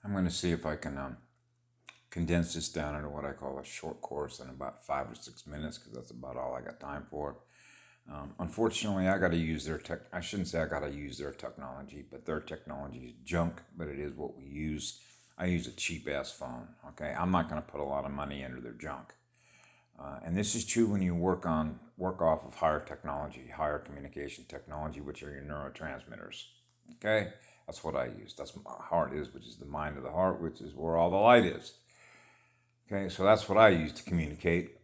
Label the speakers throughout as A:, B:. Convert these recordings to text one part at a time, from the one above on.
A: I'm going to see if I can condense this down into what I call a short course in about 5 or 6 minutes, because that's about all I got time for. Unfortunately, I got to use their tech. I shouldn't say I got to use their technology, but their technology is junk. But it is what we use. I use a cheap ass phone. Okay, I'm not going to put a lot of money into their junk. And this is true when you work off of higher technology, higher communication technology, which are your neurotransmitters. Okay, that's what I use. That's what my heart is, which is the mind of the heart, which is where all the light is. Okay, so that's what I use to communicate,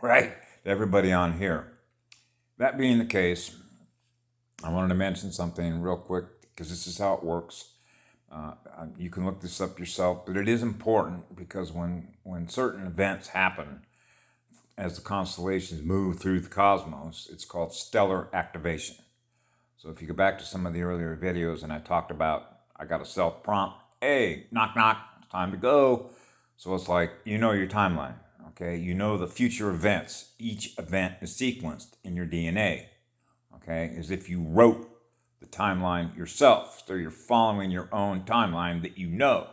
A: right? To everybody on here. That being the case, I wanted to mention something real quick because this is how it works. You can look this up yourself, but it is important because when certain events happen as the constellations move through the cosmos, it's called stellar activation. So if you go back to some of the earlier videos and I talked about, I got a self prompt, hey, knock, knock, it's time to go. So it's like, you know your timeline, okay? You know the future events. Each event is sequenced in your DNA, okay? As if you wrote the timeline yourself. So you're following your own timeline that you know,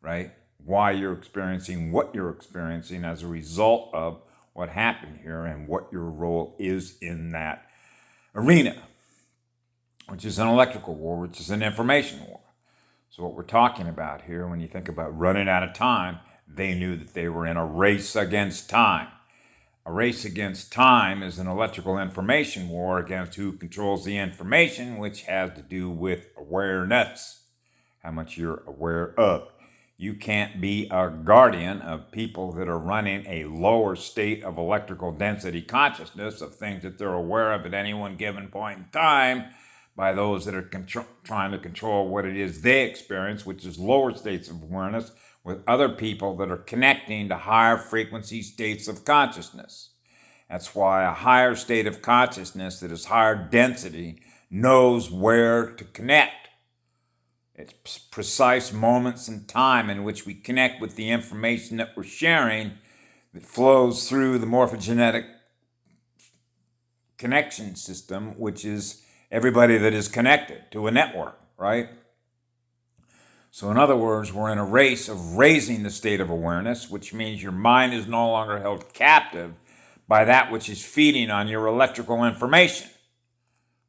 A: right? Why you're experiencing what you're experiencing as a result of what happened here and what your role is in that arena, which is an electrical war, which is an information war. So what we're talking about here, when you think about running out of time, they knew that they were in a race against time. A race against time is an electrical information war against who controls the information, which has to do with awareness, how much you're aware of. You can't be a guardian of people that are running a lower state of electrical density consciousness of things that they're aware of at any one given point in time by those that are trying to control what it is they experience, which is lower states of awareness, with other people that are connecting to higher frequency states of consciousness. That's why a higher state of consciousness that is higher density knows where to connect. It's precise moments in time in which we connect with the information that we're sharing that flows through the morphogenetic connection system, which is everybody that is connected to a network, right? So in other words, we're in a race of raising the state of awareness, which means your mind is no longer held captive by that which is feeding on your electrical information,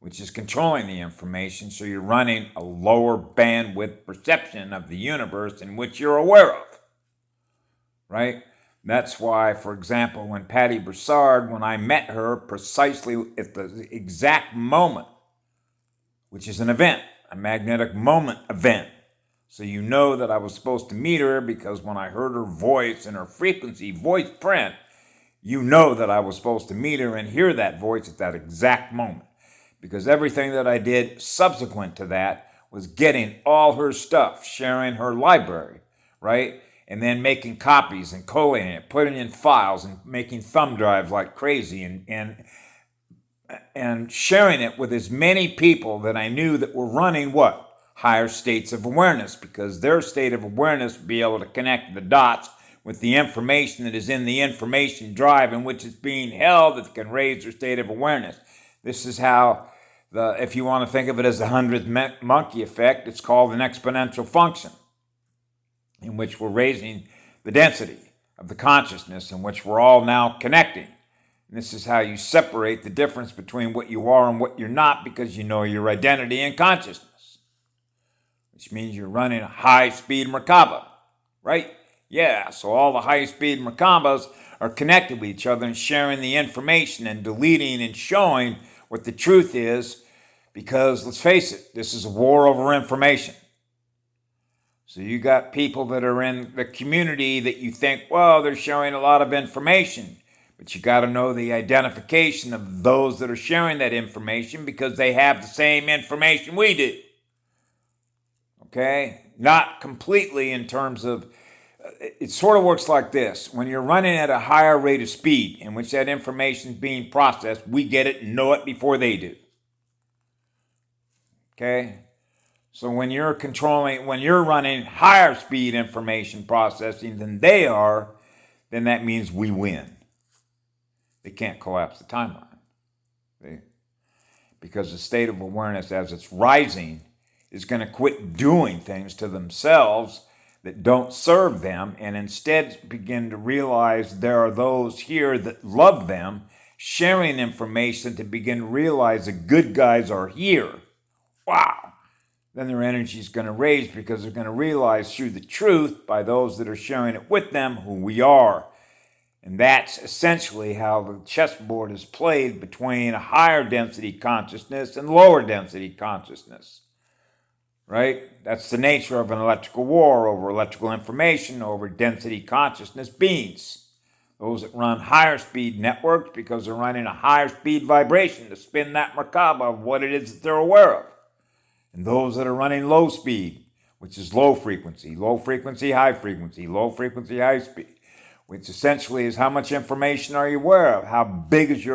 A: which is controlling the information. So you're running a lower bandwidth perception of the universe in which you're aware of, right? That's why, for example, when Patty Broussard, when I met her precisely at the exact moment, which is an event, a magnetic moment event. So you know that I was supposed to meet her because when I heard her voice and her frequency, voice print, you know that I was supposed to meet her and hear that voice at that exact moment. Because everything that I did subsequent to that was getting all her stuff, sharing her library, right? And then making copies and collating it, putting in files and making thumb drives like crazy and sharing it with as many people that I knew that were running what? Higher states of awareness, because their state of awareness would be able to connect the dots with the information that is in the information drive in which it's being held that can raise their state of awareness. This is how, if you want to think of it as the 100th monkey effect, it's called an exponential function, in which we're raising the density of the consciousness in which we're all now connecting. And this is how you separate the difference between what you are and what you're not, because you know your identity and consciousness. Which means you're running a high-speed Merkaba, right? Yeah, so all the high-speed Merkabas are connected with each other and sharing the information and deleting and showing what the truth is, because let's face it, this is a war over information. So you got people that are in the community that you think, well, they're showing a lot of information, but you got to know the identification of those that are sharing that information because they have the same information we do. Okay? Not completely in terms of, it sort of works like this. When you're running at a higher rate of speed in which that information is being processed, we get it and know it before they do. Okay? So when you're running higher speed information processing than they are, then that means we win. They can't collapse the timeline. Because the state of awareness as it's rising is going to quit doing things to themselves that don't serve them and instead begin to realize there are those here that love them, sharing information to begin to realize the good guys are here. Wow. Then their energy is going to raise because they're going to realize through the truth by those that are sharing it with them who we are. And that's essentially how the chessboard is played between a higher density consciousness and lower density consciousness. Right? That's the nature of an electrical war over electrical information, over density consciousness beings. Those that run higher speed networks because they're running a higher speed vibration to spin that Merkaba of what it is that they're aware of. And those that are running low speed, which is low frequency, high frequency, low frequency, high speed, which essentially is how much information are you aware of? How big is your